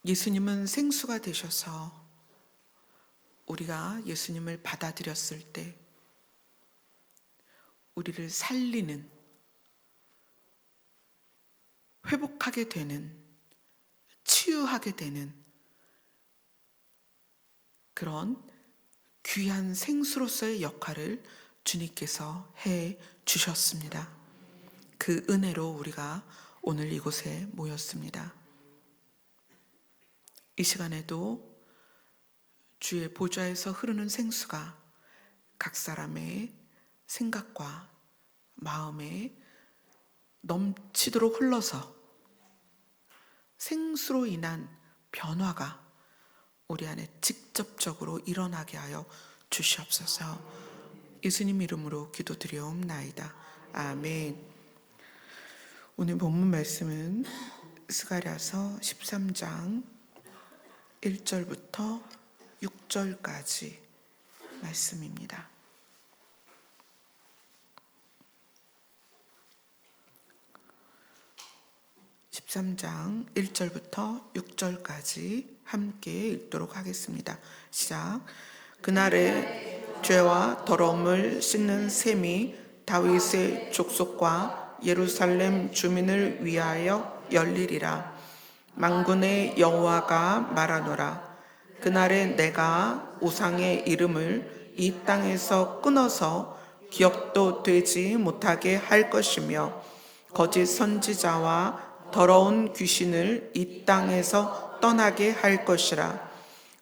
예수님은 생수가 되셔서 우리가 예수님을 받아들였을 때 우리를 살리는, 회복하게 되는, 치유하게 되는 그런 귀한 생수로서의 역할을 주님께서 해 주셨습니다. 그 은혜로 우리가 오늘 이곳에 모였습니다. 이 시간에도 주의 보좌에서 흐르는 생수가 각 사람의 생각과 마음에 넘치도록 흘러서 생수로 인한 변화가 우리 안에 직접적으로 일어나게 하여 주시옵소서. 예수님 이름으로 기도드리옵나이다. 아멘. 오늘 본문 말씀은 스가랴서 13장 1절부터 6절까지 말씀입니다. (13장) 1절부터 6절까지 함께 읽도록 하겠습니다. 시작. 그날에 죄와 더러움을 씻는 셈이 다윗의 족속과 예루살렘 주민을 위하여 열리리라. 만군의 여호와가 말하노라. 그날에 내가 우상의 이름을 이 땅에서 끊어서 기억도 되지 못하게 할 것이며 거짓 선지자와 더러운 귀신을 이 땅에서 떠나게 할 것이라.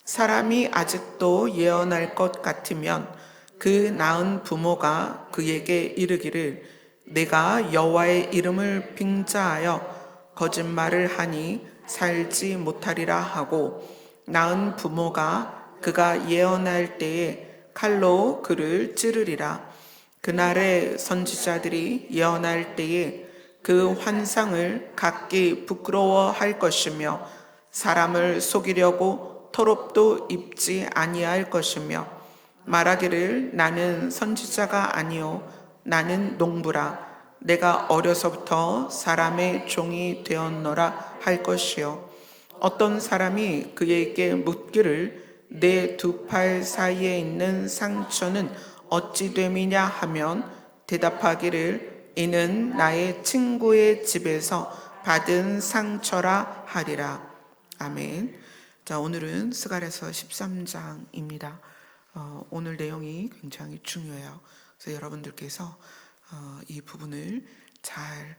사람이 아직도 예언할 것 같으면 그 낳은 부모가 그에게 이르기를 내가 여호와의 이름을 빙자하여 거짓말을 하니 살지 못하리라 하고, 낳은 부모가 그가 예언할 때에 칼로 그를 찌르리라. 그날에 선지자들이 예언할 때에 그 환상을 갖기 부끄러워할 것이며 사람을 속이려고 토롭도 입지 아니할 것이며 말하기를 나는 선지자가 아니요 나는 농부라. 내가 어려서부터 사람의 종이 되었노라 할 것이요. 어떤 사람이 그에게 묻기를 내 두 팔 사이에 있는 상처는 어찌 됨이냐 하면 대답하기를 이는 나의 친구의 집에서 받은 상처라 하리라. 아멘. 자, 오늘은 스가랴서 13장입니다. 오늘 내용이 굉장히 중요해요. 그래서 여러분들께서 이 부분을 잘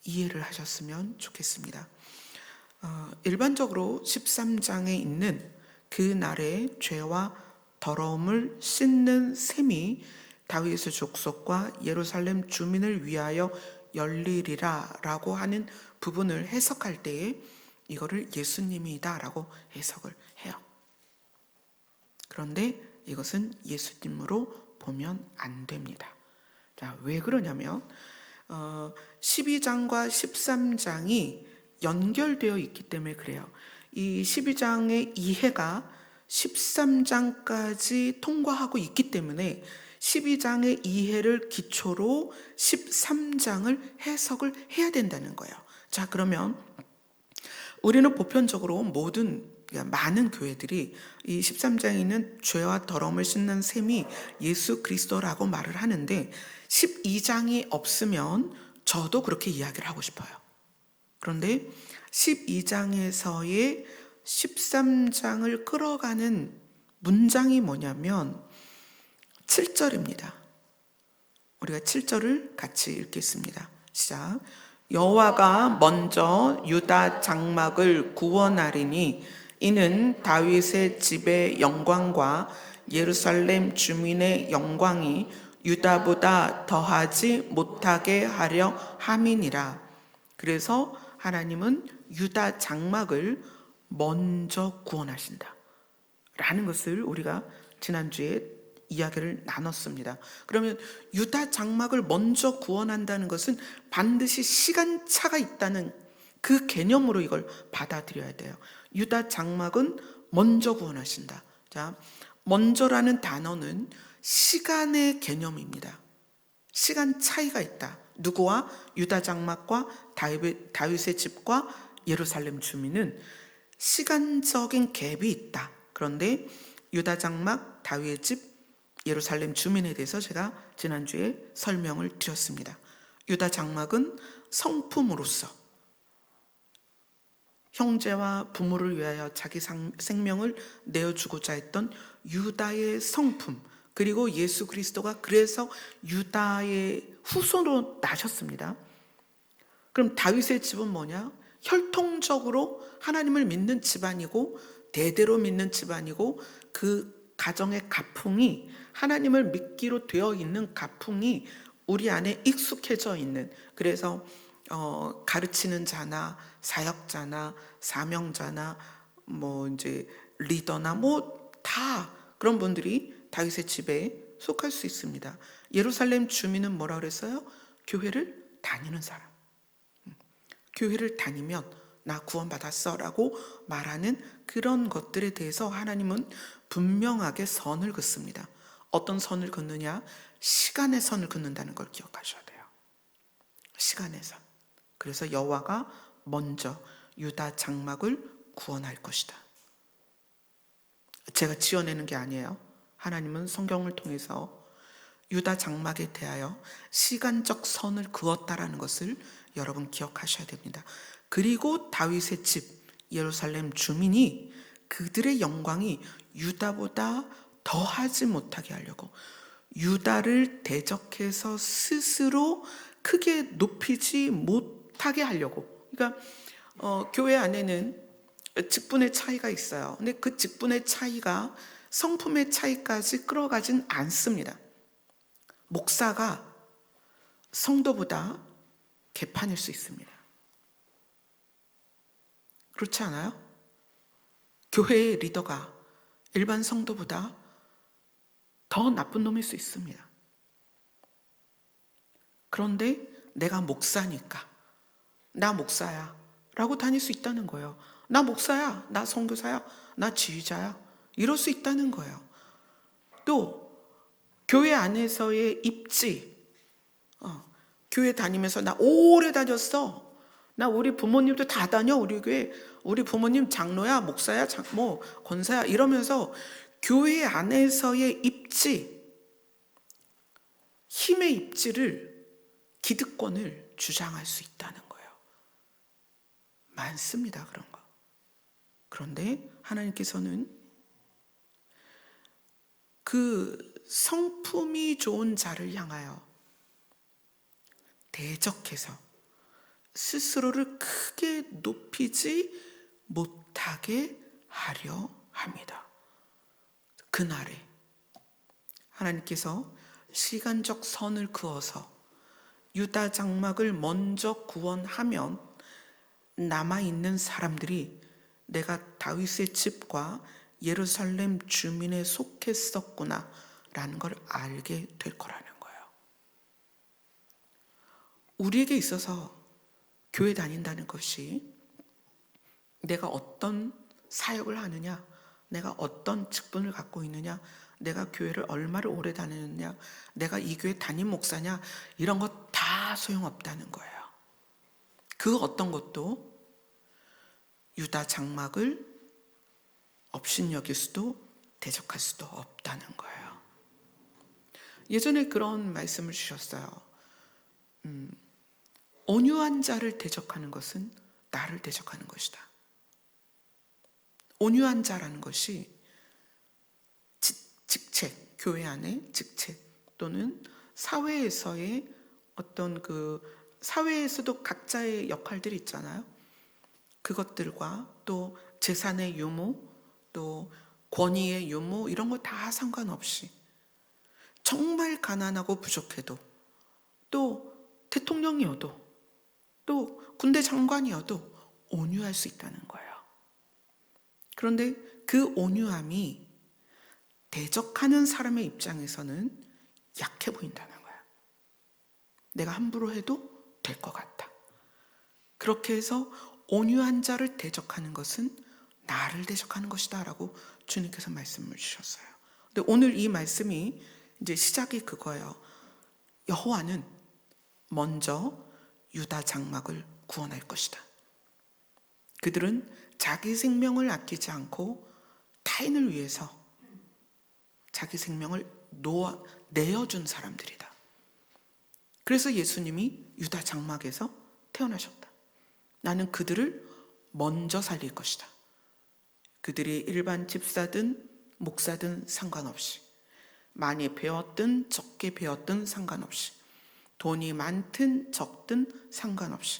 이해를 하셨으면 좋겠습니다. 일반적으로 13장에 있는 그 날의 죄와 더러움을 씻는 셈이 다윗의 족속과 예루살렘 주민을 위하여 열리리라 라고 하는 부분을 해석할 때에 이거를 예수님이다 라고 해석을 해요. 그런데 이것은 예수님으로 보면 안 됩니다. 자, 왜 그러냐면 12장과 13장이 연결되어 있기 때문에 그래요. 이 12장의 이해가 13장까지 통과하고 있기 때문에 12장의 이해를 기초로 13장을 해석을 해야 된다는 거예요. 자, 그러면 우리는 보편적으로 많은 교회들이 이 13장에 있는 죄와 더러움을 씻는 셈이 예수 그리스도라고 말을 하는데 12장이 없으면 저도 그렇게 이야기를 하고 싶어요. 그런데 12장에서의 13장을 끌어가는 문장이 뭐냐면 7절입니다. 우리가 7절을 같이 읽겠습니다. 시작. 여호와가 먼저 유다 장막을 구원하리니 이는 다윗의 집의 영광과 예루살렘 주민의 영광이 유다보다 더하지 못하게 하려 함이니라. 그래서 하나님은 유다 장막을 먼저 구원하신다 라는 것을 우리가 지난주에 이야기를 나눴습니다. 그러면 유다 장막을 먼저 구원한다는 것은 반드시 시간차가 있다는 그 개념으로 이걸 받아들여야 돼요. 유다 장막은 먼저 구원하신다. 자, 먼저라는 단어는 시간의 개념입니다. 시간 차이가 있다. 누구와? 유다 장막과 다윗의 집과 예루살렘 주민은 시간적인 갭이 있다. 그런데 유다 장막, 다윗의 집, 예루살렘 주민에 대해서 제가 지난주에 설명을 드렸습니다. 유다 장막은 성품으로서 형제와 부모를 위하여 자기 생명을 내어주고자 했던 유다의 성품, 그리고 예수 그리스도가 그래서 유다의 후손으로 나셨습니다. 그럼 다윗의 집은 뭐냐? 혈통적으로 하나님을 믿는 집안이고 대대로 믿는 집안이고 그 가정의 가풍이 하나님을 믿기로 되어 있는 가풍이 우리 안에 익숙해져 있는, 그래서 가르치는 자나 사역자나 사명자나 뭐 이제 리더나 뭐 다 그런 분들이 다윗의 집에 속할 수 있습니다. 예루살렘 주민은 뭐라 그랬어요? 교회를 다니는 사람. 교회를 다니면 나 구원받았어 라고 말하는 그런 것들에 대해서 하나님은 분명하게 선을 긋습니다. 어떤 선을 긋느냐? 시간의 선을 긋는다는 걸 기억하셔야 돼요. 시간의 선. 그래서 여호와가 먼저 유다 장막을 구원할 것이다. 제가 지어내는 게 아니에요. 하나님은 성경을 통해서 유다 장막에 대하여 시간적 선을 그었다라는 것을 여러분 기억하셔야 됩니다. 그리고 다윗의 집 예루살렘 주민이 그들의 영광이 유다보다 더하지 못하게 하려고 유다를 대적해서 스스로 크게 높이지 못하게 하려고. 그러니까 교회 안에는 직분의 차이가 있어요. 근데 그 직분의 차이가 성품의 차이까지 끌어가진 않습니다. 목사가 성도보다 개판일 수 있습니다. 그렇지 않아요? 교회의 리더가 일반 성도보다 더 나쁜 놈일 수 있습니다. 그런데 내가 목사니까 나 목사야 라고 다닐 수 있다는 거예요. 나 목사야, 나 선교사야, 나 지휘자야, 이럴 수 있다는 거예요. 또 교회 안에서의 입지, 교회 다니면서 나 오래 다녔어, 나 우리 부모님도 다 다녀, 우리 교회 우리 부모님 장로야, 목사야, 뭐 권사야, 이러면서 교회 안에서의 입지, 힘의 입지를, 기득권을 주장할 수 있다는 거예요. 많습니다, 그런 거. 그런데 하나님께서는 그 성품이 좋은 자를 향하여 대적해서 스스로를 크게 높이지 못하게 하려 합니다. 그날에 하나님께서 시간적 선을 그어서 유다 장막을 먼저 구원하면 남아있는 사람들이 내가 다윗의 집과 예루살렘 주민에 속했었구나 라는 걸 알게 될 거라는 거예요. 우리에게 있어서 교회 다닌다는 것이 내가 어떤 사역을 하느냐, 내가 어떤 직분을 갖고 있느냐, 내가 교회를 얼마를 오래 다니느냐, 내가 이 교회 담임 목사냐, 이런 거 다 소용없다는 거예요. 그 어떤 것도 유다 장막을 업신여길 수도 대적할 수도 없다는 거예요. 예전에 그런 말씀을 주셨어요. 온유한 자를 대적하는 것은 나를 대적하는 것이다. 온유한 자라는 것이 직책, 교회 안의 직책 또는 사회에서의 어떤 그 사회에서도 각자의 역할들이 있잖아요. 그것들과 또 재산의 유무, 또 권위의 유무, 이런 거 다 상관없이 정말 가난하고 부족해도, 또 대통령이어도, 또 군대 장관이어도 온유할 수 있다는 거예요. 그런데 그 온유함이 대적하는 사람의 입장에서는 약해 보인다는 거예요. 내가 함부로 해도 될 것 같다. 그렇게 해서 온유한 자를 대적하는 것은 나를 대적하는 것이다 라고 주님께서 말씀을 주셨어요. 근데 오늘 이 말씀이 이제 시작이 그거예요. 여호와는 먼저 유다 장막을 구원할 것이다. 그들은 자기 생명을 아끼지 않고 타인을 위해서 자기 생명을 내어준 사람들이다. 그래서 예수님이 유다 장막에서 태어나셨다. 나는 그들을 먼저 살릴 것이다. 그들이 일반 집사든 목사든 상관없이, 많이 배웠든 적게 배웠든 상관없이, 돈이 많든 적든 상관없이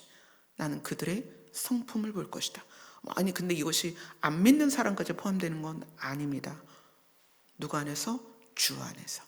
나는 그들의 성품을 볼 것이다. 아니 근데 이것이 안 믿는 사람까지 포함되는 건 아닙니다. 누구 안에서? 주 안에서.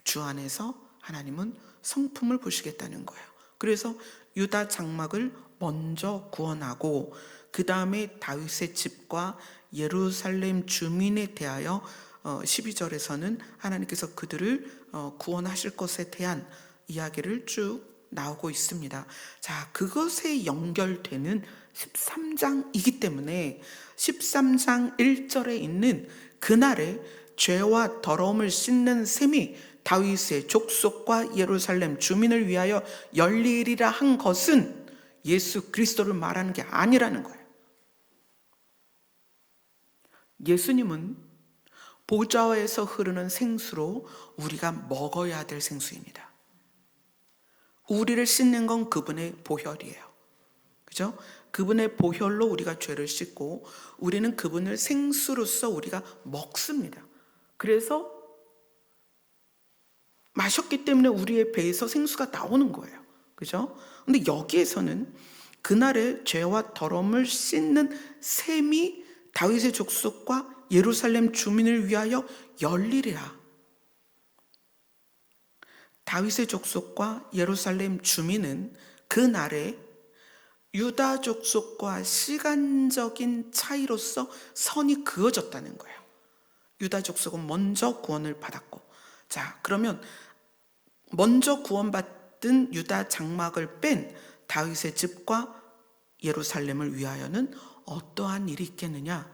주 안에서 하나님은 성품을 보시겠다는 거예요. 그래서 유다 장막을 먼저 구원하고 그 다음에 다윗의 집과 예루살렘 주민에 대하여 12절에서는 하나님께서 그들을 구원하실 것에 대한 이야기를 쭉 나오고 있습니다. 자, 그것에 연결되는 13장이기 때문에 13장 1절에 있는 그날에 죄와 더러움을 씻는 셈이 다윗의 족속과 예루살렘 주민을 위하여 열리리라 한 것은 예수 그리스도를 말하는 게 아니라는 거예요. 예수님은 보좌에서 흐르는 생수로 우리가 먹어야 될 생수입니다. 우리를 씻는 건 그분의 보혈이에요. 그죠? 그분의 보혈로 우리가 죄를 씻고 우리는 그분을 생수로서 우리가 먹습니다. 그래서 마셨기 때문에 우리의 배에서 생수가 나오는 거예요. 그죠? 근데 여기에서는 그날의 죄와 더러움을 씻는 셈이 다윗의 족속과 예루살렘 주민을 위하여 열리리라. 다윗의 족속과 예루살렘 주민은 그날에 유다 족속과 시간적인 차이로서 선이 그어졌다는 거예요. 유다 족속은 먼저 구원을 받았고, 자, 그러면 먼저 구원받은 유다 장막을 뺀 다윗의 집과 예루살렘을 위하여는 어떠한 일이 있겠느냐?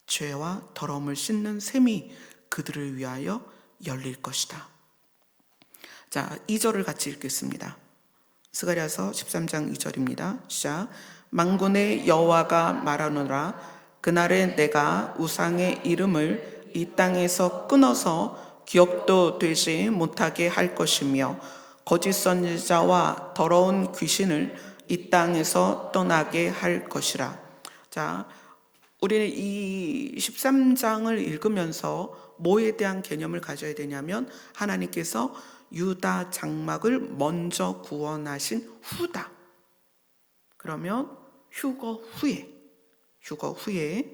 죄와 더러움을 씻는 셈이 그들을 위하여 열릴 것이다. 자, 2절을 같이 읽겠습니다. 스가랴서 13장 2절입니다. 시작. 만군의 여호와가 말하노라. 그날에 내가 우상의 이름을 이 땅에서 끊어서 기억도 되지 못하게 할 것이며 거짓 선지자와 더러운 귀신을 이 땅에서 떠나게 할 것이라. 자, 우리는 이 13장을 읽으면서 뭐에 대한 개념을 가져야 되냐면 하나님께서 유다 장막을 먼저 구원하신 후다. 그러면 휴거 후에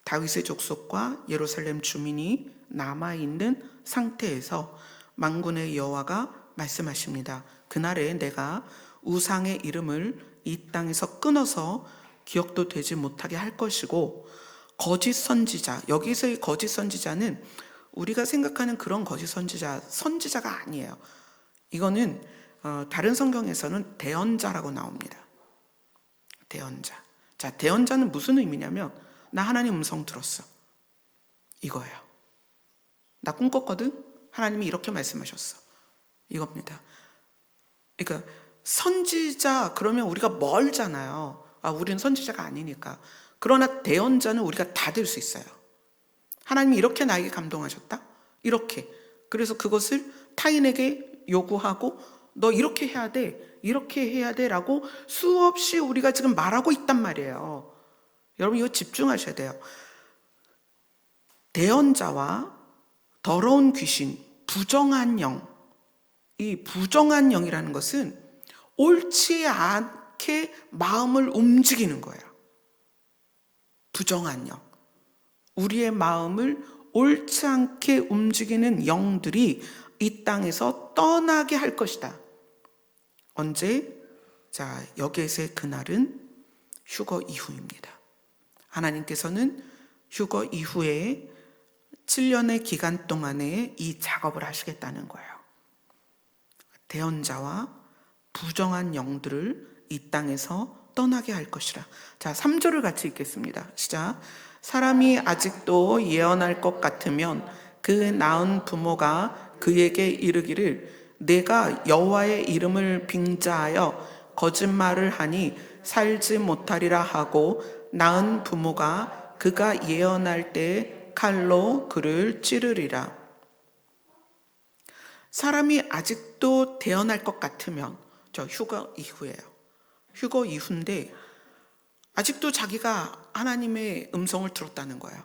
다윗의 족속과 예루살렘 주민이 남아있는 상태에서 만군의 여호와가 말씀하십니다. 그날에 내가 우상의 이름을 이 땅에서 끊어서 기억도 되지 못하게 할 것이고 거짓 선지자, 여기서의 거짓 선지자는 우리가 생각하는 그런 거짓 선지자가 아니에요. 이거는 다른 성경에서는 대언자라고 나옵니다. 대언자. 자, 대언자는 무슨 의미냐면 나 하나님 음성 들었어. 이거예요. 나 꿈 꿨거든? 하나님이 이렇게 말씀하셨어. 이겁니다. 그러니까 선지자 그러면 우리가 멀잖아요. 우리는 선지자가 아니니까. 그러나 대언자는 우리가 다 될 수 있어요. 하나님이 이렇게 나에게 감동하셨다? 이렇게. 그래서 그것을 타인에게 요구하고 너 이렇게 해야 돼. 이렇게 해야 돼 라고 수없이 우리가 지금 말하고 있단 말이에요. 여러분 이거 집중하셔야 돼요. 대언자와 더러운 귀신, 부정한 영. 이 부정한 영이라는 것은 옳지 않게 마음을 움직이는 거예요. 부정한 영. 우리의 마음을 옳지 않게 움직이는 영들이 이 땅에서 떠나게 할 것이다. 언제? 자, 여기에서의 그날은 휴거 이후입니다. 하나님께서는 휴거 이후에 7년의 기간 동안에 이 작업을 하시겠다는 거예요. 대언자와 부정한 영들을 이 땅에서 떠나게 할 것이라. 자, 3절을 같이 읽겠습니다. 시작. 사람이 아직도 예언할 것 같으면 그 낳은 부모가 그에게 이르기를 내가 여호와의 이름을 빙자하여 거짓말을 하니 살지 못하리라 하고 낳은 부모가 그가 예언할 때 칼로 그를 찌르리라. 사람이 아직도 태어날 것 같으면, 저 휴거 이후예요. 휴거 이후인데 아직도 자기가 하나님의 음성을 들었다는 거예요.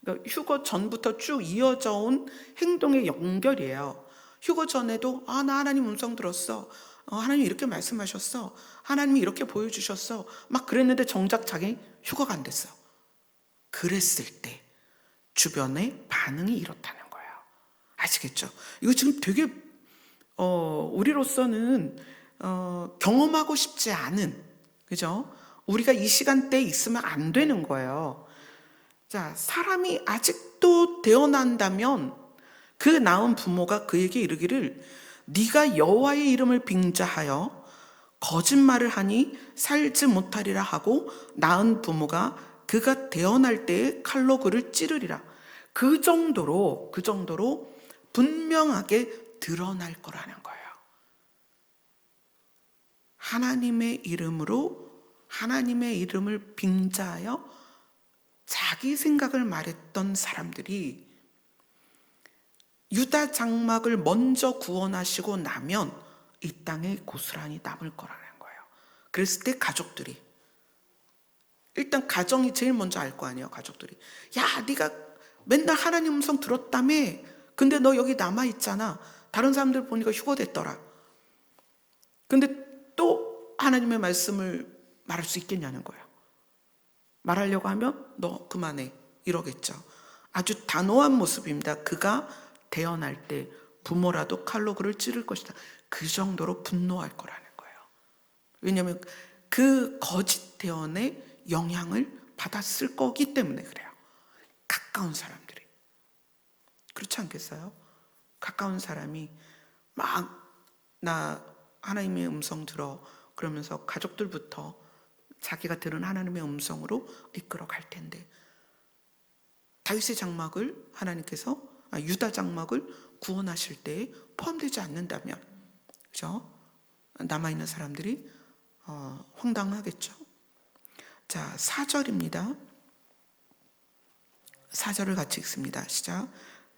그러니까 휴거 전부터 쭉 이어져 온 행동의 연결이에요. 휴거 전에도 나 하나님 음성 들었어. 하나님이 이렇게 말씀하셨어. 하나님이 이렇게 보여주셨어. 막 그랬는데 정작 자기 휴거가 안 됐어. 그랬을 때 주변의 반응이 이렇다는 거예요. 아시겠죠? 이거 지금 되게 우리로서는 경험하고 싶지 않은, 그죠? 우리가 이 시간대에 있으면 안 되는 거예요. 자, 사람이 아직도 태어난다면 그 낳은 부모가 그에게 이르기를 네가 여호와의 이름을 빙자하여 거짓말을 하니 살지 못하리라 하고 낳은 부모가 그가 태어날 때에 칼로 그를 찌르리라. 그 정도로 분명하게 드러날 거라는 거예요. 하나님의 이름을 빙자하여 자기 생각을 말했던 사람들이 유다 장막을 먼저 구원하시고 나면 이 땅에 고스란히 남을 거라는 거예요. 그랬을 때 가족들이, 일단 가정이 제일 먼저 알 거 아니에요. 가족들이, 야, 네가 맨날 하나님 음성 들었다며, 근데 너 여기 남아있잖아. 다른 사람들 보니까 휴거됐더라. 근데 또 하나님의 말씀을 말할 수 있겠냐는 거예요. 말하려고 하면 너 그만해 이러겠죠. 아주 단호한 모습입니다. 그가 태어날 때 부모라도 칼로 그를 찌를 것이다. 그 정도로 분노할 거라는 거예요. 왜냐하면 그 거짓 태언의 영향을 받았을 거기 때문에 그래요. 가까운 사람들이. 그렇지 않겠어요? 가까운 사람이 막 나 하나님의 음성 들어 그러면서 가족들부터 자기가 들은 하나님의 음성으로 이끌어 갈 텐데, 다윗의 장막을 하나님께서 유다 장막을 구원하실 때에 포함되지 않는다면, 그죠? 남아있는 사람들이 황당하겠죠. 자, 4절입니다. 4절을 같이 읽습니다. 시작.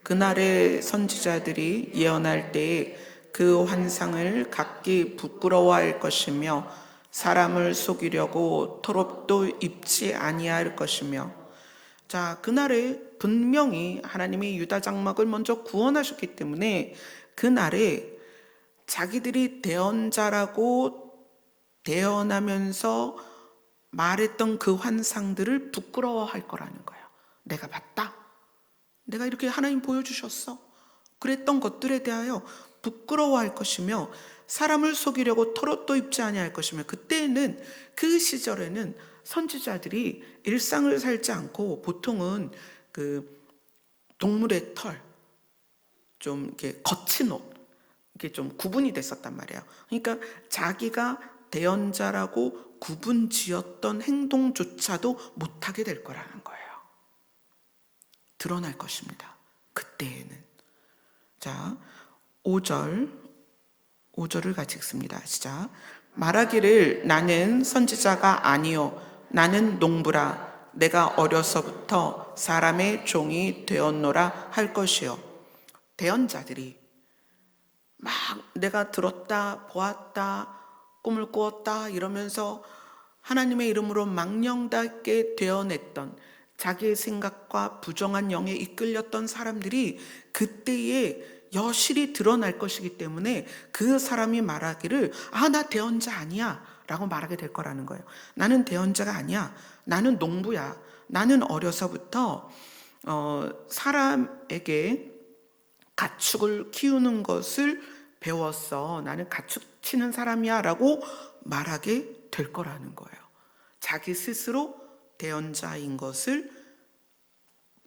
그날의 선지자들이 예언할 때에 그 환상을 각기 부끄러워할 것이며 사람을 속이려고 토롭도 입지 아니할 것이며. 자, 그날에 분명히 하나님이 유다 장막을 먼저 구원하셨기 때문에 그날에 자기들이 대언자라고 대언하면서 말했던 그 환상들을 부끄러워할 거라는 거예요. 내가 봤다. 내가 이렇게 하나님 보여주셨어. 그랬던 것들에 대하여 부끄러워할 것이며 사람을 속이려고 털옷도 입지 아니할 것이며. 그때는, 그 시절에는 선지자들이 일상을 살지 않고 보통은 그 동물의 털, 좀 이렇게 거친 옷, 이게 좀 구분이 됐었단 말이에요. 그러니까 자기가 대언자라고 구분 지었던 행동조차도 못하게 될 거라는 거예요. 드러날 것입니다. 그때에는. 자, 5절을 같이 읽습니다. 시작. 말하기를 나는 선지자가 아니요 나는 농부라. 내가 어려서부터 사람의 종이 되었노라 할 것이요. 대언자들이 막 내가 들었다, 보았다, 꿈을 꾸었다 이러면서 하나님의 이름으로 망령되게 되어냈던, 자기의 생각과 부정한 영에 이끌렸던 사람들이 그때에 여실히 드러날 것이기 때문에 그 사람이 말하기를 나 대언자 아니야 라고 말하게 될 거라는 거예요. 나는 대언자가 아니야. 나는 농부야. 나는 어려서부터 사람에게 가축을 키우는 것을 배웠어. 나는 가축 치는 사람이야 라고 말하게 될 거라는 거예요. 자기 스스로 대언자인 것을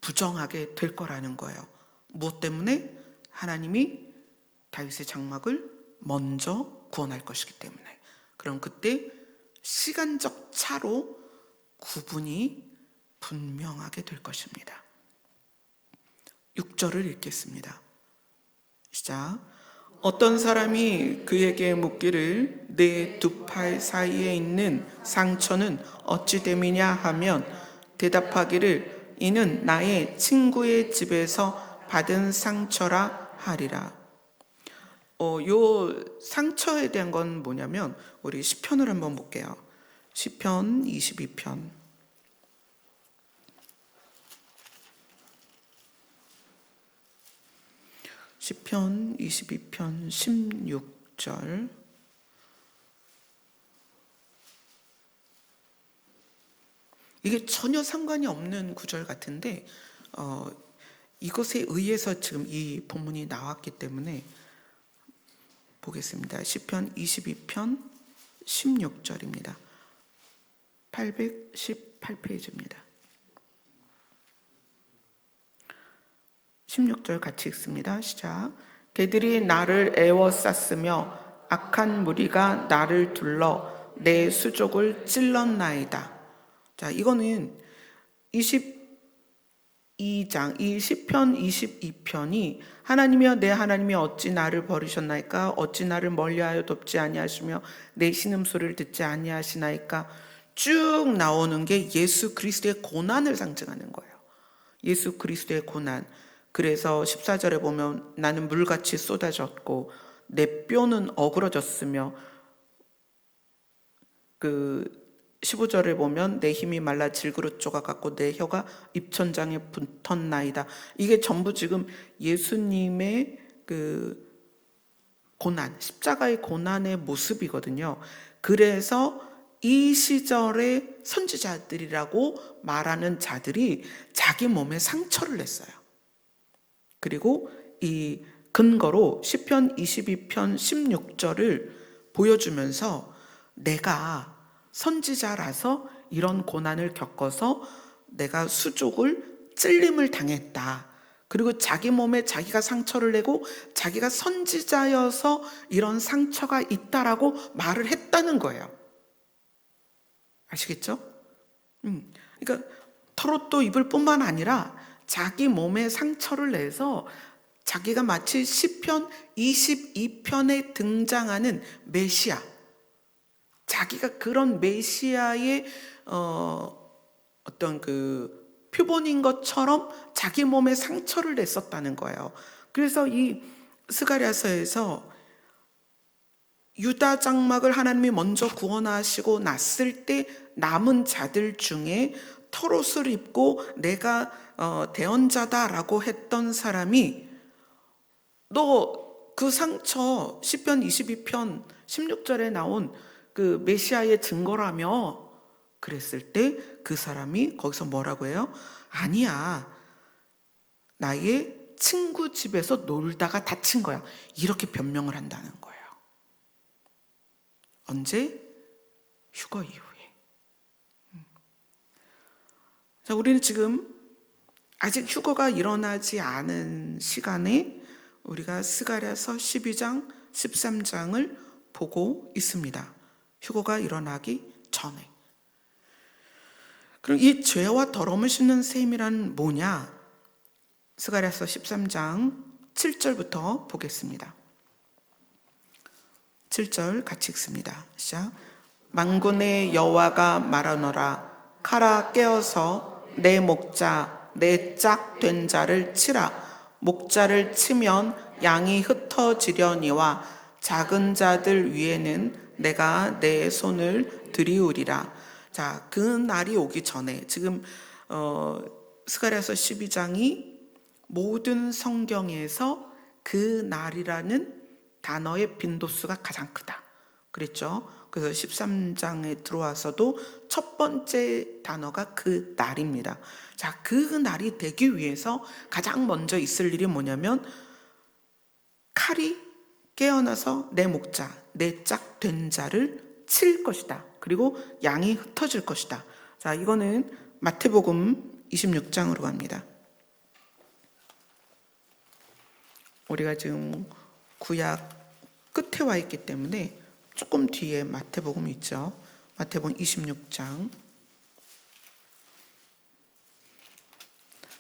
부정하게 될 거라는 거예요. 무엇 때문에? 하나님이 다윗의 장막을 먼저 구원할 것이기 때문에. 그럼 그때 시간적 차로 구분이 분명하게 될 것입니다. 6절을 읽겠습니다. 시작. 어떤 사람이 그에게 묻기를 내 두 팔 사이에 있는 상처는 어찌 됨이냐 하면 대답하기를 이는 나의 친구의 집에서 받은 상처라 하리라. 요 상처에 대한 건 뭐냐면 우리 시편을 한번 볼게요. 시편 22편. 시편 22편 16절. 이게 전혀 상관이 없는 구절 같은데 이것에 의해서 지금 이 본문이 나왔기 때문에 보겠습니다. 시편 22편 16절입니다. 818페이지입니다. 16절 같이 읽습니다. 시작. 개들이 나를 애워쌌으며 악한 무리가 나를 둘러 내 수족을 찔렀나이다. 자, 이거는 22장, 이 시편 22편이 하나님이여 내 하나님이 어찌 나를 버리셨나이까? 어찌 나를 멀리하여 돕지 아니하시며 내 신음소리를 듣지 아니하시나이까? 쭉 나오는 게 예수 그리스도의 고난을 상징하는 거예요. 예수 그리스도의 고난. 그래서 14절에 보면 나는 물같이 쏟아졌고 내 뼈는 어그러졌으며 15절에 보면 내 힘이 말라 질그릇 조각 같고 내 혀가 입천장에 붙었나이다. 이게 전부 지금 예수님의 고난, 십자가의 고난의 모습이거든요. 그래서 이 시절의 선지자들이라고 말하는 자들이 자기 몸에 상처를 냈어요. 그리고 이 근거로 시편 22편 16절을 보여주면서 내가 선지자라서 이런 고난을 겪어서 내가 수족을 찔림을 당했다. 그리고 자기 몸에 자기가 상처를 내고 자기가 선지자여서 이런 상처가 있다라고 말을 했다는 거예요. 아시겠죠? 그러니까 털옷도 입을 뿐만 아니라 자기 몸에 상처를 내서 자기가 마치 시편 22편에 등장하는 메시아, 자기가 그런 메시아의 어떤 표본인 것처럼 자기 몸에 상처를 냈었다는 거예요. 그래서 이 스가랴서에서 유다 장막을 하나님이 먼저 구원하시고 났을 때 남은 자들 중에 털옷을 입고 내가 대언자다라고 했던 사람이 너 그 상처 시편 22편 16절에 나온 그 메시아의 증거라며 그랬을 때 그 사람이 거기서 뭐라고 해요? 아니야, 나의 친구 집에서 놀다가 다친 거야, 이렇게 변명을 한다는 거예요. 언제? 휴거 이후에. 자, 우리는 지금 아직 휴거가 일어나지 않은 시간에 우리가 스가랴서 12장, 13장을 보고 있습니다. 휴거가 일어나기 전에. 그럼 이 죄와 더러움을 씻는 셈이란 뭐냐? 스가랴서 13장 7절부터 보겠습니다. 7절 같이 읽습니다. 시작. 만군의 여호와가 말하노라. 칼아 깨어서 내 목자, 내 짝 된 자를 치라. 목자를 치면 양이 흩어지려니와 작은 자들 위에는 내가 내 손을 들이우리라. 자, 그 날이 오기 전에 지금 스가랴서 12장이 모든 성경에서 그 날이라는 단어의 빈도수가 가장 크다 그랬죠. 그래서 13장에 들어와서도 첫 번째 단어가 그 날입니다. 자, 그 날이 되기 위해서 가장 먼저 있을 일이 뭐냐면 칼이 깨어나서 내 목자, 내 짝 된 자를 칠 것이다. 그리고 양이 흩어질 것이다. 자, 이거는 마태복음 26장으로 갑니다. 우리가 지금 구약 끝에 와 있기 때문에 조금 뒤에 마태복음이 있죠. 마태복음 26장.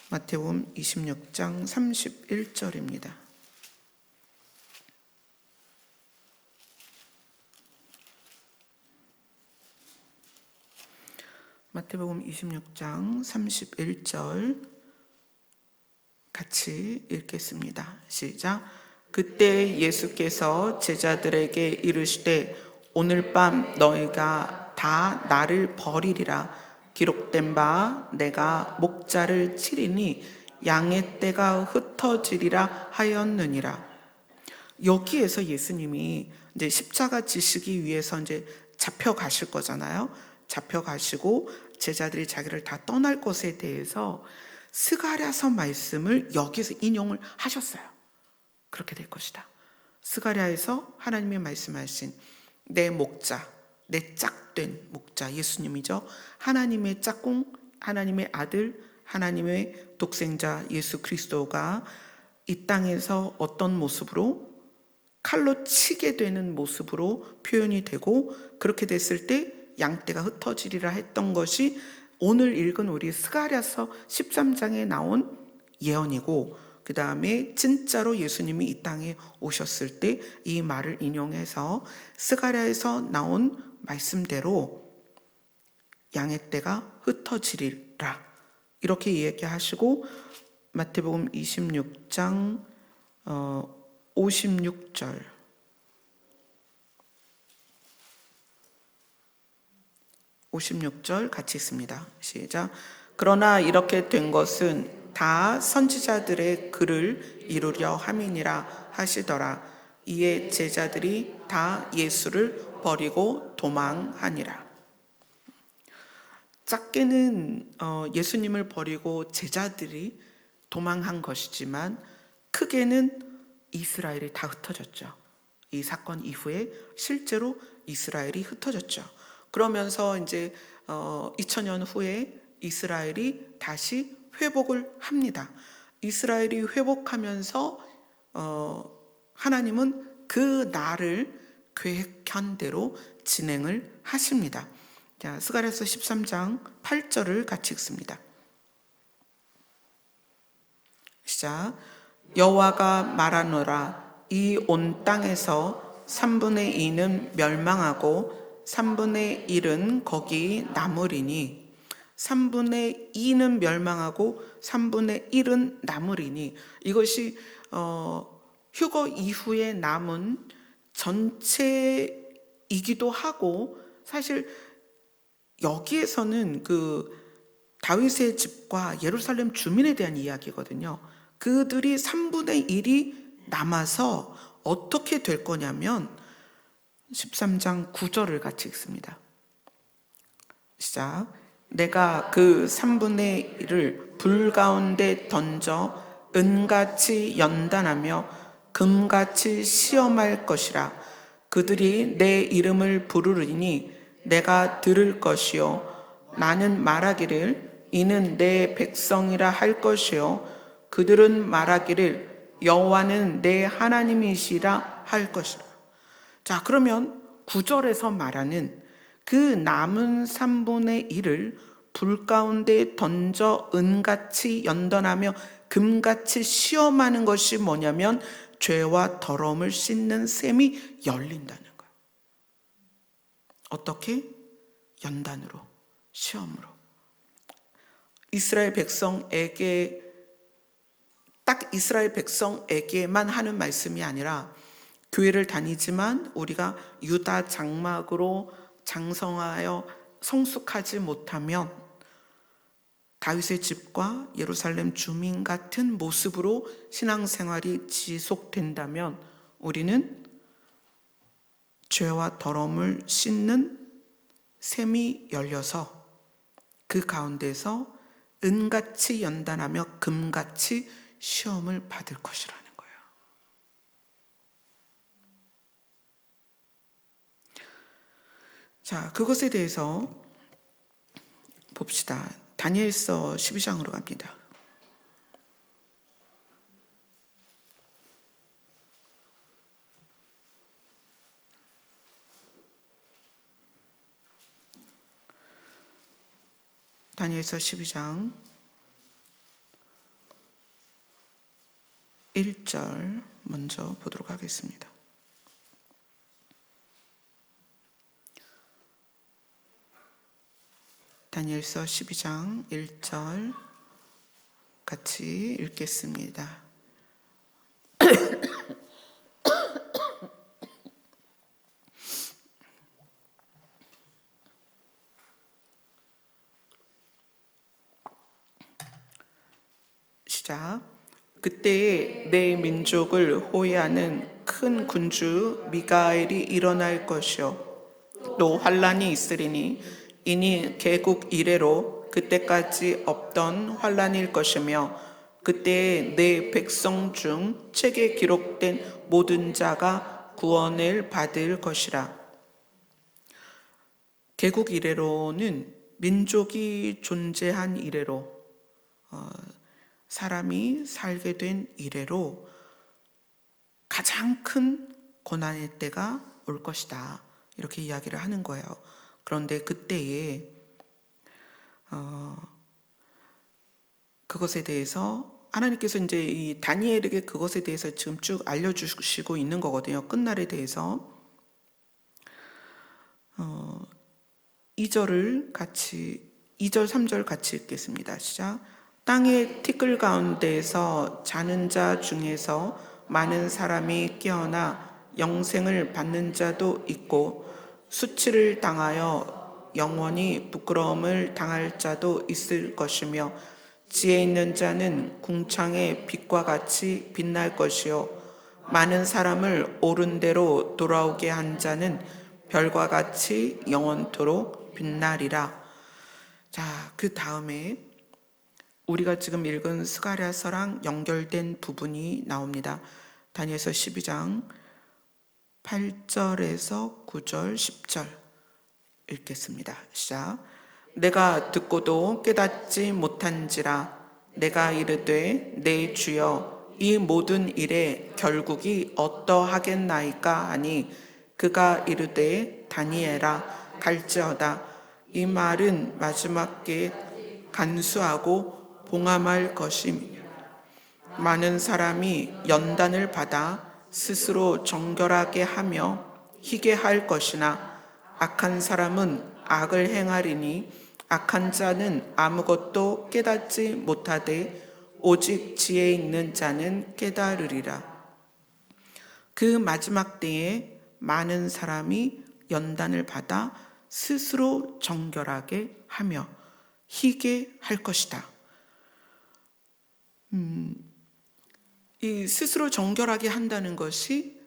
마태복음 26장 31절입니다. 마태복음 26장 31절 같이 읽겠습니다. 시작. 그때 예수께서 제자들에게 이르시되 오늘 밤 너희가 다 나를 버리리라. 기록된 바 내가 목자를 치리니 양의 떼가 흩어지리라 하였느니라. 여기에서 예수님이 이제 십자가 지시기 위해서 이제 잡혀가실 거잖아요. 잡혀가시고 제자들이 자기를 다 떠날 것에 대해서 스가랴서 말씀을 여기서 인용을 하셨어요. 그렇게 될 것이다. 스가랴에서 하나님이 말씀하신 내 목자, 내 짝된 목자 예수님이죠. 하나님의 짝꿍, 하나님의 아들, 하나님의 독생자 예수 그리스도가 이 땅에서 어떤 모습으로 칼로 치게 되는 모습으로 표현이 되고, 그렇게 됐을 때 양떼가 흩어지리라 했던 것이 오늘 읽은 우리 스가랴서 13장에 나온 예언이고, 그 다음에 진짜로 예수님이 이 땅에 오셨을 때 이 말을 인용해서 스가랴에서 나온 말씀대로 양의 떼가 흩어지리라 이렇게 이야기하시고, 마태복음 26장 56절 같이 읽습니다. 시작. 그러나 이렇게 된 것은 다 선지자들의 글을 이루려 함이니라 하시더라. 이에 제자들이 다 예수를 버리고 도망하니라. 작게는 예수님을 버리고 제자들이 도망한 것이지만 크게는 이스라엘이 다 흩어졌죠. 이 사건 이후에 실제로 이스라엘이 흩어졌죠. 그러면서 이제 2000년 후에 이스라엘이 다시 회복을 합니다. 이스라엘이 회복하면서 하나님은 그 날을 계획한 대로 진행을 하십니다. 자, 스가랴서 13장 8절을 같이 읽습니다. 시작. 여호와가 말하노라. 이 온 땅에서 3분의 2는 멸망하고 3분의 1은 거기 남으리니. 3분의 2는 멸망하고 3분의 1은 남으리니. 이것이 휴거 이후에 남은 전체이기도 하고, 사실 여기에서는 그 다윗의 집과 예루살렘 주민에 대한 이야기거든요. 그들이 3분의 1이 남아서 어떻게 될 거냐면 13장 9절을 같이 읽습니다. 시작. 내가 그 3분의 1을 불 가운데 던져 은같이 연단하며 금같이 시험할 것이라. 그들이 내 이름을 부르리니 내가 들을 것이요 나는 말하기를 이는 내 백성이라 할 것이요 그들은 말하기를 여호와는 내 하나님이시라 할 것이라. 자, 그러면 9절에서 말하는 그 남은 3분의 1을 불 가운데 던져 은같이 연단하며 금같이 시험하는 것이 뭐냐면 죄와 더러움을 씻는 셈이 열린다는 거예요. 어떻게? 연단으로, 시험으로. 이스라엘 백성에게, 딱 이스라엘 백성에게만 하는 말씀이 아니라 교회를 다니지만 우리가 유다 장막으로 장성하여 성숙하지 못하면 다윗의 집과 예루살렘 주민 같은 모습으로 신앙생활이 지속된다면 우리는 죄와 더러움을 씻는 셈이 열려서 그 가운데서 은같이 연단하며 금같이 시험을 받을 것이라는 거예요. 자, 그것에 대해서 봅시다. 다니엘서 12장으로 갑니다. 다니엘서 12장 1절 먼저 보도록 하겠습니다. 다니엘서 12장 1절 같이 읽겠습니다. 시작. 그때에 내 민족을 호위하는 큰 군주 미가엘이 일어날 것이요 또 환란이 있으리니 이니 개국 이래로 그때까지 없던 환란일 것이며 그때에 내 백성 중 책에 기록된 모든 자가 구원을 받을 것이라. 개국 이래로는 민족이 존재한 이래로, 사람이 살게 된 이래로 가장 큰 고난의 때가 올 것이다, 이렇게 이야기를 하는 거예요. 그런데 그때에 그것에 대해서 하나님께서 이제 이 다니엘에게 그것에 대해서 지금 쭉 알려주시고 있는 거거든요. 끝날에 대해서. 2절 3절 같이 읽겠습니다. 시작. 땅의 티끌 가운데에서 자는 자 중에서 많은 사람이 깨어나 영생을 받는 자도 있고 수치를 당하여 영원히 부끄러움을 당할 자도 있을 것이며 지혜 있는 자는 궁창의 빛과 같이 빛날 것이요 많은 사람을 옳은 대로 돌아오게 한 자는 별과 같이 영원토록 빛나리라. 자, 그 다음에 우리가 지금 읽은 스가랴서랑 연결된 부분이 나옵니다. 다니엘서 12장 8절에서 9절, 10절 읽겠습니다. 시작. 내가 듣고도 깨닫지 못한지라 내가 이르되 내 주여 이 모든 일의 결국이 어떠하겠나이까 하니 그가 이르되 다니엘아 갈지어다. 이 말은 마지막 게 간수하고 봉함할 것이며 많은 사람이 연단을 받아 스스로 정결하게 하며 희게 할 것이나 악한 사람은 악을 행하리니 악한 자는 아무것도 깨닫지 못하되 오직 지혜 있는 자는 깨달으리라. 그 마지막 때에 많은 사람이 연단을 받아 스스로 정결하게 하며 희게 할 것이다. 이 스스로 정결하게 한다는 것이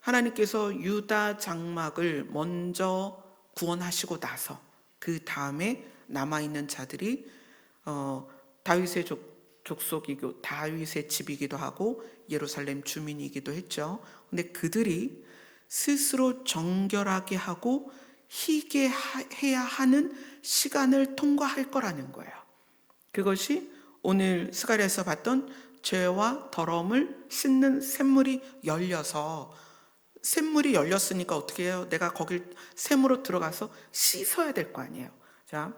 하나님께서 유다 장막을 먼저 구원하시고 나서 그 다음에 남아있는 자들이 다윗의 족속이고 다윗의 집이기도 하고 예루살렘 주민이기도 했죠. 근데 그들이 스스로 정결하게 하고 희게 해야 하는 시간을 통과할 거라는 거예요. 그것이 오늘 스가랴에서 봤던 죄와 더러움을 씻는 샘물이 열려서, 샘물이 열렸으니까 어떻게 해요? 내가 거길 샘으로 들어가서 씻어야 될 거 아니에요. 자,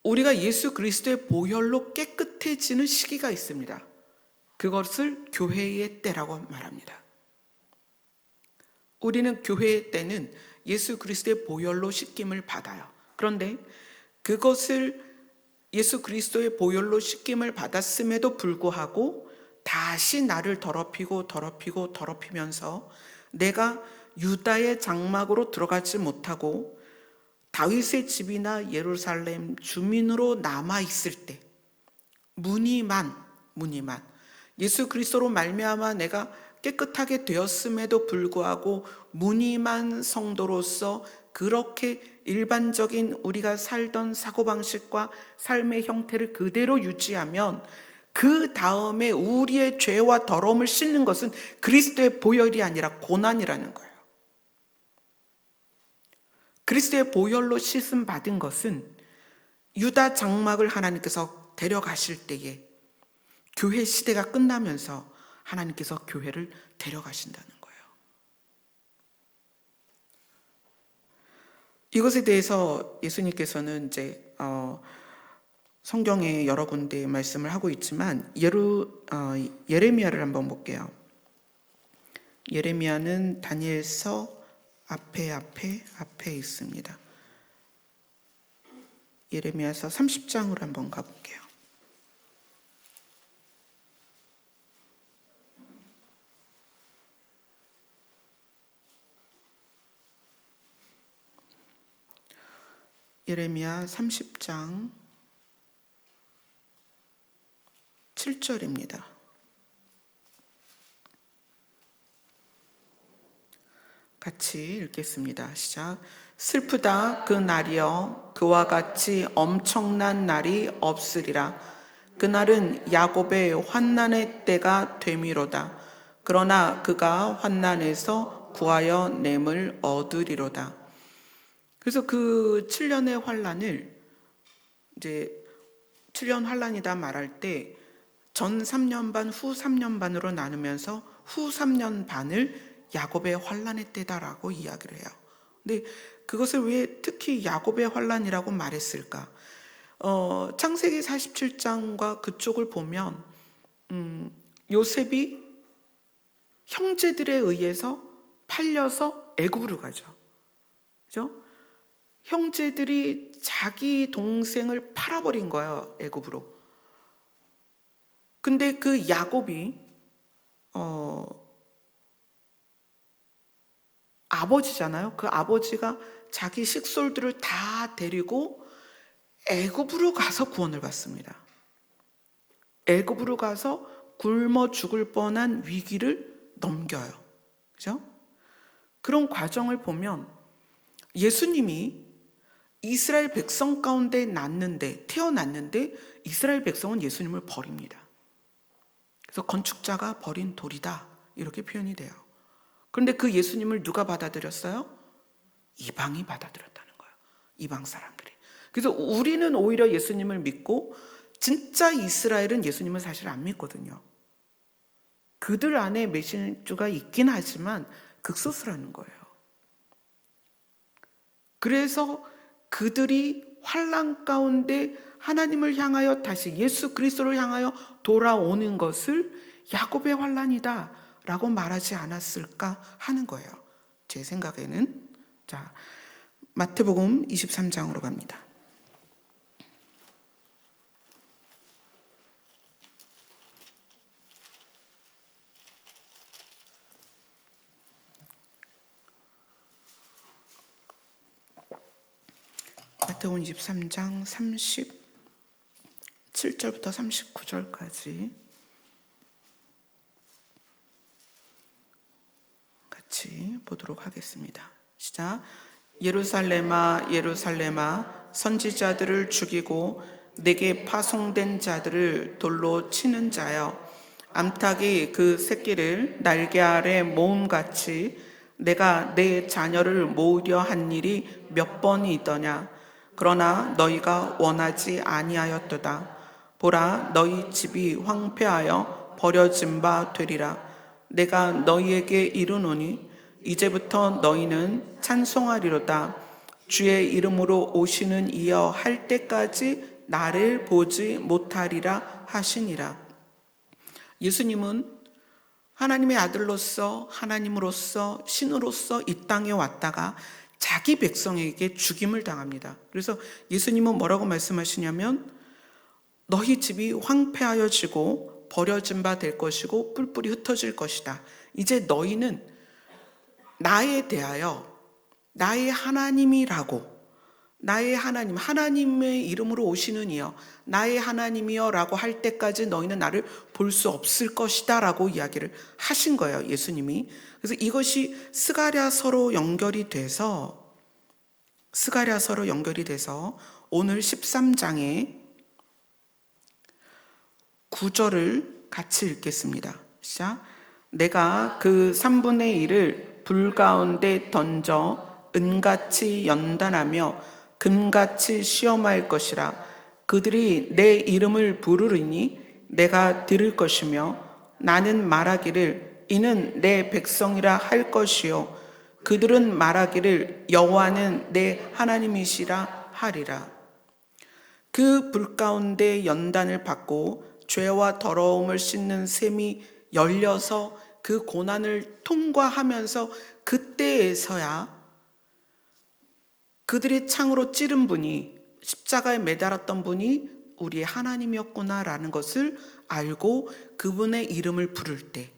우리가 예수 그리스도의 보혈로 깨끗해지는 시기가 있습니다. 그것을 교회의 때라고 말합니다. 우리는 교회의 때는 예수 그리스도의 보혈로 씻김을 받아요. 그런데 그것을 예수 그리스도의 보혈로 씻김을 받았음에도 불구하고 다시 나를 더럽히면서 내가 유다의 장막으로 들어가지 못하고 다윗의 집이나 예루살렘 주민으로 남아있을 때 무늬만 예수 그리스도로 말미암아 내가 깨끗하게 되었음에도 불구하고 무늬만 성도로서 그렇게 일반적인 우리가 살던 사고방식과 삶의 형태를 그대로 유지하면 그 다음에 우리의 죄와 더러움을 씻는 것은 그리스도의 보혈이 아니라 고난이라는 거예요. 그리스도의 보혈로 씻음 받은 것은 유다 장막을 하나님께서 데려가실 때에 교회 시대가 끝나면서 하나님께서 교회를 데려가신다는 거예요. 이것에 대해서 예수님께서는 이제 성경에 여러 군데 말씀을 하고 있지만 예레미야를 한번 볼게요. 예레미야는 다니엘서 앞에 있습니다. 예레미야서 30장으로 한번 가볼게요. 예레미야 30장 7절입니다. 같이 읽겠습니다. 시작. 슬프다 그 날이여, 그와 같이 엄청난 날이 없으리라. 그날은 야곱의 환난의 때가 되미로다. 그러나 그가 환난에서 구하여 냄을 얻으리로다. 그래서 그 7년의 환난을 이제 7년 환난이다 말할 때 전 3년 반, 후 3년 반으로 나누면서 후 3년 반을 야곱의 환난의 때다라고 이야기를 해요. 근데 그것을 왜 특히 야곱의 환난이라고 말했을까? 창세기 47장과 그쪽을 보면 요셉이 형제들에 의해서 팔려서 애굽으로 가죠. 그죠? 형제들이 자기 동생을 팔아버린 거예요, 애굽으로. 근데 그 야곱이 아버지잖아요. 그 아버지가 자기 식솔들을 다 데리고 애굽으로 가서 구원을 받습니다. 애굽으로 가서 굶어 죽을 뻔한 위기를 넘겨요. 그죠? 그런 과정을 보면 예수님이 이스라엘 백성 가운데 태어났는데 이스라엘 백성은 예수님을 버립니다. 그래서 건축자가 버린 돌이다, 이렇게 표현이 돼요. 그런데 그 예수님을 누가 받아들였어요? 이방이 받아들였다는 거예요. 이방 사람들이. 그래서 우리는 오히려 예수님을 믿고 진짜 이스라엘은 예수님을 사실 안 믿거든요. 그들 안에 메시지가 있긴 하지만 극소수라는 거예요. 그래서 그들이 환난 가운데 하나님을 향하여 다시 예수 그리스도를 향하여 돌아오는 것을 야곱의 환난이다 라고 말하지 않았을까 하는 거예요. 제 생각에는. 자, 마태복음 23장으로 갑니다. 마태복음 23장 37절부터 39절까지 같이 보도록 하겠습니다. 시작. 예루살렘아 예루살렘아, 선지자들을 죽이고 내게 파송된 자들을 돌로 치는 자여, 암탉이 그 새끼를 날개 아래 모음같이 내가 내 자녀를 모으려 한 일이 몇 번이 있더냐. 그러나 너희가 원하지 아니하였도다. 보라, 너희 집이 황폐하여 버려진 바 되리라. 내가 너희에게 이르노니 이제부터 너희는 찬송하리로다. 주의 이름으로 오시는 이여 할 때까지 나를 보지 못하리라 하시니라. 예수님은 하나님의 아들로서, 하나님으로서, 신으로서 이 땅에 왔다가 자기 백성에게 죽임을 당합니다. 그래서 예수님은 뭐라고 말씀하시냐면 너희 집이 황폐하여지고 버려진 바 될 것이고 뿔뿔이 흩어질 것이다. 이제 너희는 나에 대하여 나의 하나님이라고, 나의 하나님, 하나님의 이름으로 오시는 이여, 나의 하나님이여 라고 할 때까지 너희는 나를 볼 수 없을 것이다 라고 이야기를 하신 거예요, 예수님이. 그래서 이것이 스가랴서로 연결이 돼서 오늘 13장에 9절을 같이 읽겠습니다. 시작. 내가 그 3분의 1을 불 가운데 던져 은같이 연단하며 금같이 시험할 것이라. 그들이 내 이름을 부르리니 내가 들을 것이며 나는 말하기를 이는 내 백성이라 할 것이요 그들은 말하기를 여호와는 내 하나님이시라 하리라. 그 불 가운데 연단을 받고 죄와 더러움을 씻는 샘이 열려서 그 고난을 통과하면서 그때에서야 그들의 창으로 찌른 분이 십자가에 매달았던 분이 우리의 하나님이었구나라는 것을 알고 그분의 이름을 부를 때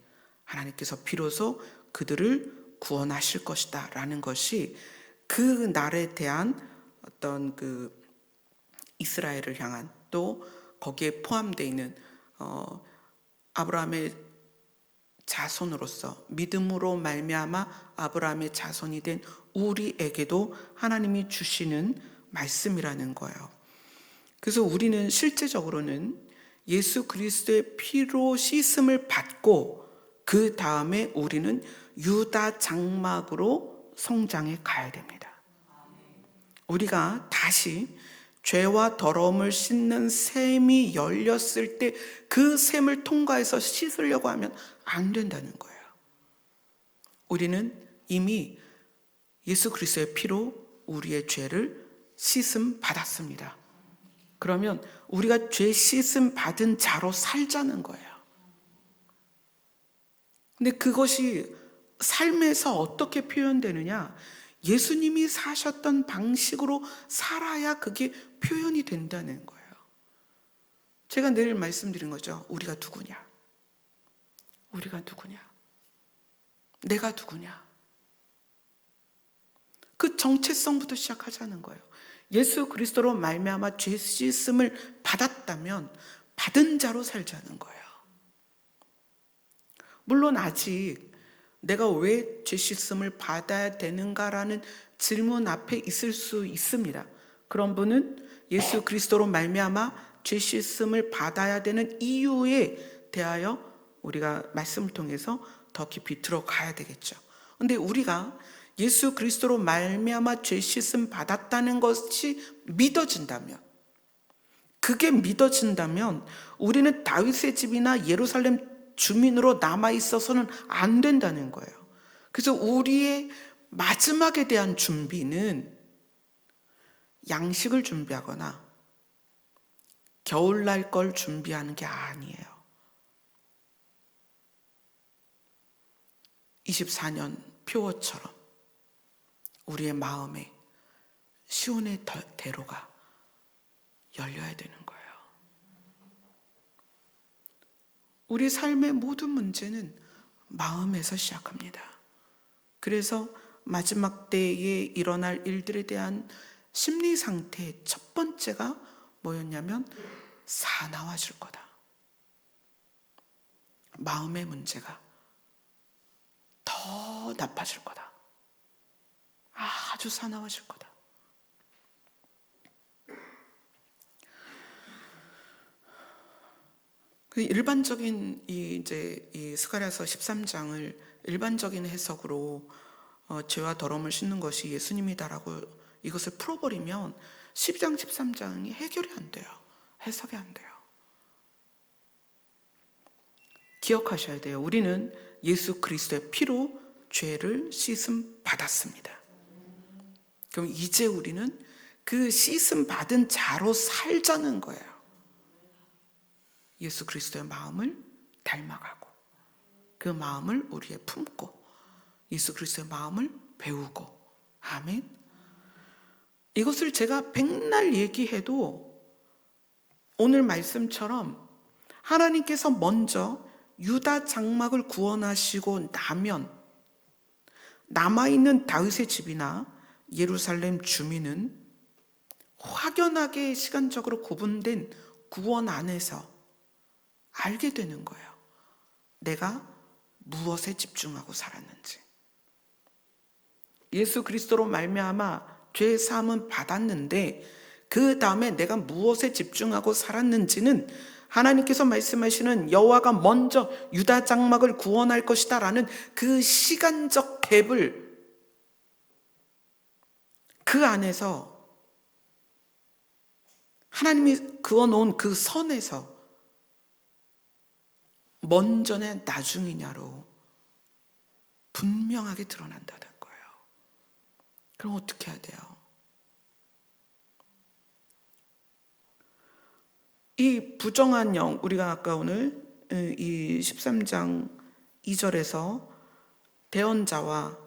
하나님께서 비로소 그들을 구원하실 것이다 라는 것이 그 날에 대한 어떤 그 이스라엘을 향한, 또 거기에 포함되어 있는 아브라함의 자손으로서 믿음으로 말미암아 아브라함의 자손이 된 우리에게도 하나님이 주시는 말씀이라는 거예요. 그래서 우리는 실제적으로는 예수 그리스도의 피로 씻음을 받고 그 다음에 우리는 유다 장막으로 성장해 가야 됩니다. 우리가 다시 죄와 더러움을 씻는 샘이 열렸을 때 그 샘을 통과해서 씻으려고 하면 안 된다는 거예요. 우리는 이미 예수 그리스도의 피로 우리의 죄를 씻음 받았습니다. 그러면 우리가 죄 씻음 받은 자로 살자는 거예요. 근데 그것이 삶에서 어떻게 표현되느냐? 예수님이 사셨던 방식으로 살아야 그게 표현이 된다는 거예요. 제가 늘 말씀드린 거죠. 우리가 누구냐? 우리가 누구냐? 내가 누구냐? 그 정체성부터 시작하자는 거예요. 예수 그리스도로 말미암아 죄 씻음을 받았다면 받은 자로 살자는 거예요. 물론 아직 내가 왜 죄 씻음을 받아야 되는가라는 질문 앞에 있을 수 있습니다. 그런 분은 예수 그리스도로 말미암아 죄 씻음을 받아야 되는 이유에 대하여 우리가 말씀을 통해서 더 깊이 들어가야 되겠죠. 근데 우리가 예수 그리스도로 말미암아 죄 씻음 받았다는 것이 믿어진다면, 그게 믿어진다면 우리는 다윗의 집이나 예루살렘 주민으로 남아 있어서는 안 된다는 거예요. 그래서 우리의 마지막에 대한 준비는 양식을 준비하거나 겨울날 걸 준비하는 게 아니에요. 24년 표어처럼 우리의 마음에 시온의 대로가 열려야 되는 거예요. 우리 삶의 모든 문제는 마음에서 시작합니다. 그래서 마지막 때에 일어날 일들에 대한 심리 상태의 첫 번째가 뭐였냐면 사나워질 거다. 마음의 문제가 더 나빠질 거다. 아주 사나워질 거다. 일반적인 이 스가랴서 13장을 일반적인 해석으로 죄와 더러움을 씻는 것이 예수님이다라고 이것을 풀어버리면 12장 13장이 해결이 안 돼요. 해석이 안 돼요. 기억하셔야 돼요. 우리는 예수 그리스도의 피로 죄를 씻음 받았습니다. 그럼 이제 우리는 그 씻음 받은 자로 살자는 거예요. 예수 그리스도의 마음을 닮아가고 그 마음을 우리에 품고 예수 그리스도의 마음을 배우고. 아멘. 이것을 제가 백날 얘기해도 오늘 말씀처럼 하나님께서 먼저 유다 장막을 구원하시고 나면 남아있는 다윗의 집이나 예루살렘 주민은 확연하게 시간적으로 구분된 구원 안에서 알게 되는 거예요. 내가 무엇에 집중하고 살았는지. 예수 그리스도로 말미암아 죄 사함은 받았는데 그 다음에 내가 무엇에 집중하고 살았는지는 하나님께서 말씀하시는 여호와가 먼저 유다 장막을 구원할 것이다 라는 그 시간적 갭을 그 안에서 하나님이 그어놓은 그 선에서 먼저냐 나중이냐로 분명하게 드러난다는 거예요. 그럼 어떻게 해야 돼요? 이 부정한 영, 우리가 아까 오늘 이 13장 2절에서 대언자와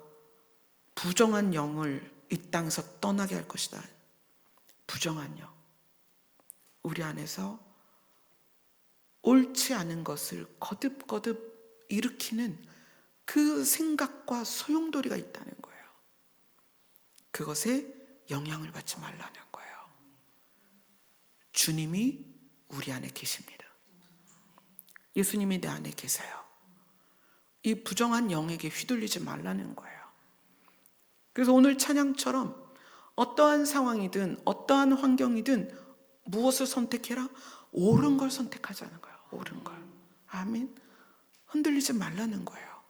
부정한 영을 이 땅에서 떠나게 할 것이다. 부정한 영, 우리 안에서 옳지 않은 것을 거듭거듭 일으키는 그 생각과 소용돌이가 있다는 거예요. 그것에 영향을 받지 말라는 거예요. 주님이 우리 안에 계십니다. 예수님이 내 안에 계세요. 이 부정한 영에게 휘둘리지 말라는 거예요. 그래서 오늘 찬양처럼 어떠한 상황이든 어떠한 환경이든 무엇을 선택해라? 옳은 걸 선택하자는 거예요. 옳은 걸. 아멘. 흔들리지 말라는 거예요.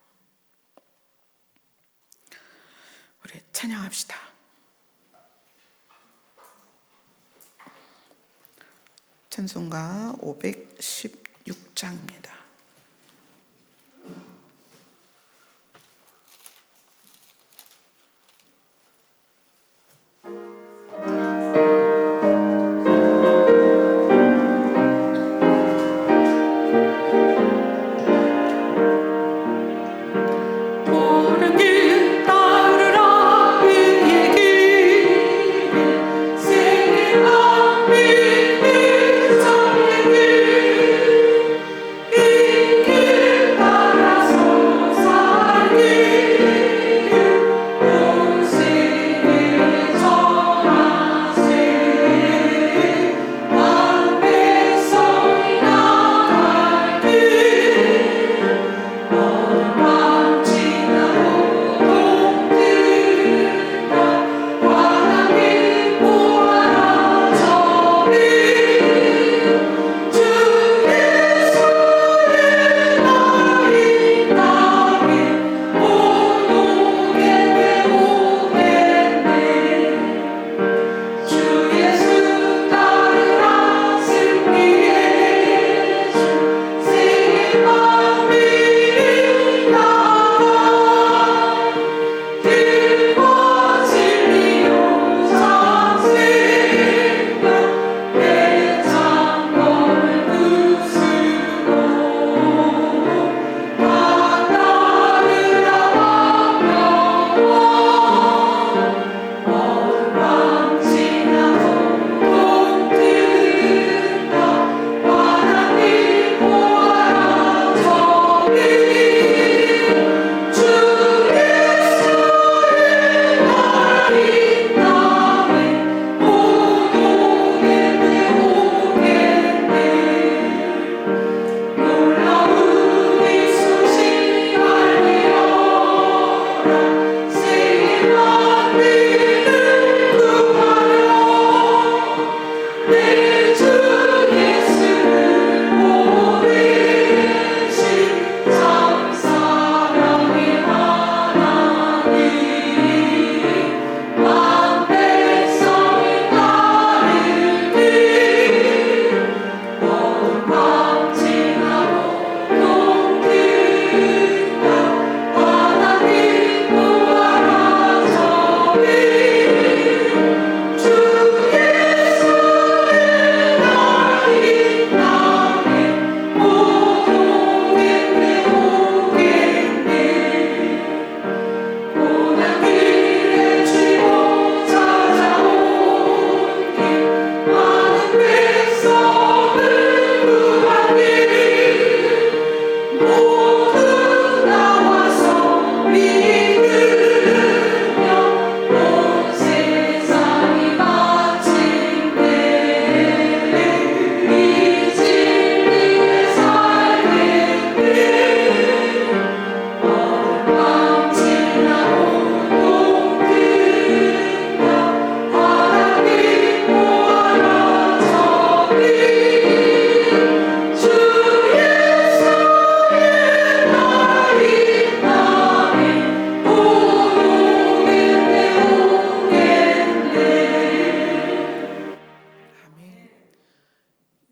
우리 찬양합시다. 찬송가 516장입니다.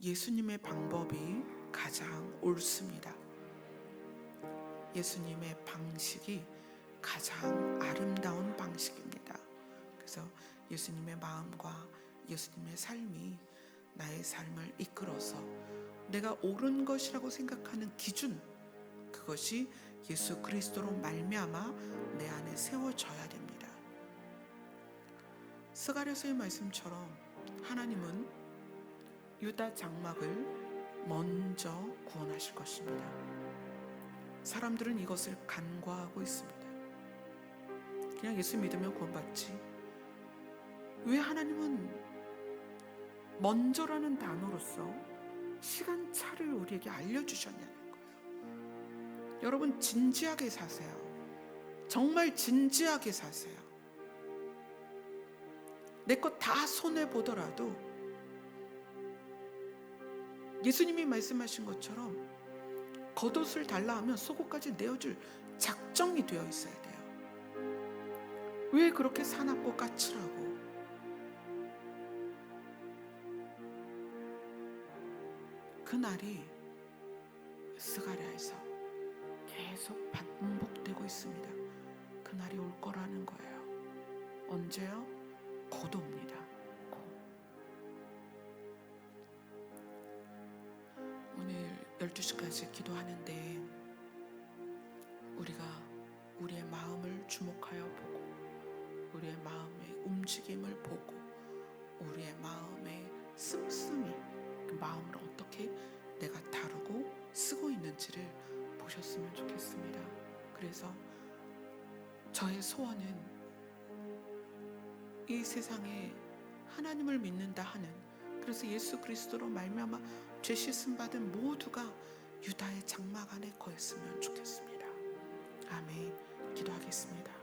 예수님의 방법이 가장 옳습니다. 예수님의 방식이 가장 아름다운 방식입니다. 그래서 예수님의 마음과 예수님의 삶이 나의 삶을 이끌어서 내가 옳은 것이라고 생각하는 기준, 그것이 예수 그리스도로 말미암아 내 안에 세워져야 됩니다. 스가랴서의 말씀처럼 하나님은 유다 장막을 먼저 구원하실 것입니다. 사람들은 이것을 간과하고 있습니다. 그냥 예수 믿으면 구원받지. 왜 하나님은 먼저라는 단어로서 시간차를 우리에게 알려주셨냐는 거예요. 여러분, 진지하게 사세요. 정말 진지하게 사세요. 내 것 다 손해보더라도 예수님이 말씀하신 것처럼 겉옷을 달라 하면 속옷까지 내어줄 작정이 되어 있어야 돼요. 왜 그렇게 사납고 까칠하고 그날이 스가랴에서 계속 반복되고 있습니다. 그날이 올 거라는 거예요. 언제요? 곧 옵니다. 곧. 오늘 12시까지 기도하는데 우리가 우리의 마음을 주목하여 보고 우리의 마음의 움직임을 보고 우리의 마음의 씀씀이 그 마음을 어떻게 내가 다루고 쓰고 있는지를 보셨으면 좋겠습니다. 그래서 저의 소원은 이 세상에 하나님을 믿는다 하는, 그래서 예수 그리스도로 말미암아 죄 씻음 받은 모두가 유다의 장막 안에 거했으면 좋겠습니다. 아멘. 기도하겠습니다.